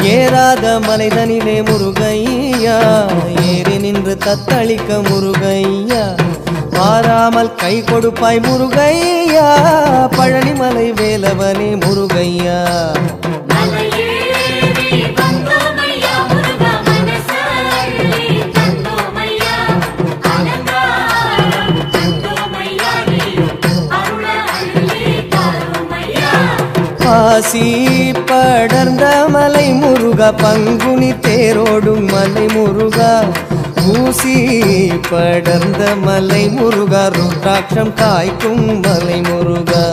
ஏறாத மலைதனிலே முருகையா ஏறி நின்று தத்தளிக்க முருகையா மாறாமல் கை கொடுப்பாய் முருகையா பழனிமலை வேலவனே முருகையா பாசி படர்ந்த மலை முருகா பங்குனி தேரோடும் மலை முருகா ஊசி படர்ந்த மலை முருகா ருத்ராட்சம் காய்க்கும் மலை முருகா